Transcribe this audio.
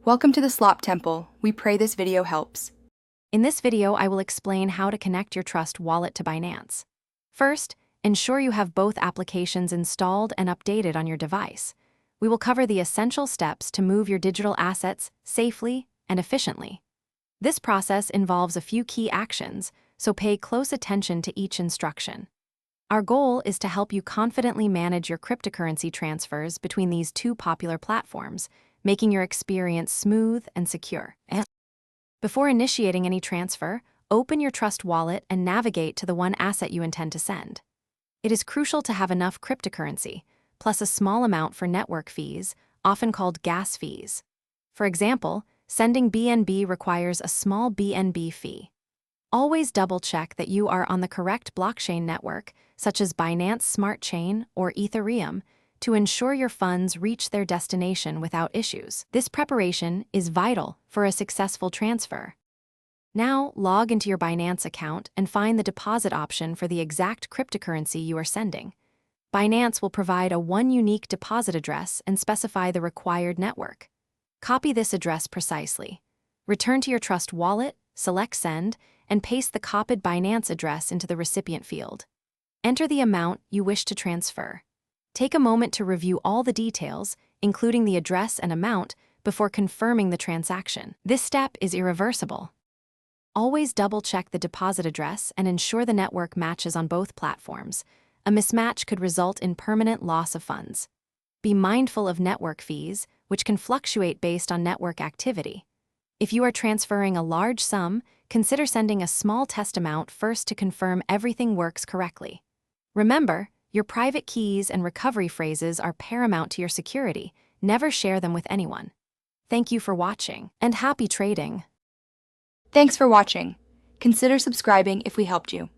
Welcome to the Slop Temple. We pray this video helps. In this video, I will explain how to connect your Trust wallet to Binance. First, ensure you have both applications installed and updated on your device. We will cover the essential steps to move your digital assets safely and efficiently. This process involves a few key actions, so pay close attention to each instruction. Our goal is to help you confidently manage your cryptocurrency transfers between these two popular platforms, making your experience smooth and secure. Before initiating any transfer, open your Trust wallet and navigate to the one asset you intend to send. It is crucial to have enough cryptocurrency, plus a small amount for network fees, often called gas fees. For example, sending BNB requires a small BNB fee. Always double-check that you are on the correct blockchain network, such as Binance Smart Chain or Ethereum, to ensure your funds reach their destination without issues. This preparation is vital for a successful transfer. Now, log into your Binance account and find the deposit option for the exact cryptocurrency you are sending. Binance will provide a unique deposit address and specify the required network. Copy this address precisely. Return to your Trust wallet, select Send, and paste the copied Binance address into the recipient field. Enter the amount you wish to transfer. Take a moment to review all the details, including the address and amount, before confirming the transaction. This step is irreversible. Always double-check the deposit address and ensure the network matches on both platforms. A mismatch could result in permanent loss of funds. Be mindful of network fees, which can fluctuate based on network activity. If you are transferring a large sum, consider sending a small test amount first to confirm everything works correctly. Remember, your private keys and recovery phrases are paramount to your security. Never share them with anyone. Thank you for watching, and happy trading. Thanks for watching. Consider subscribing if we helped you.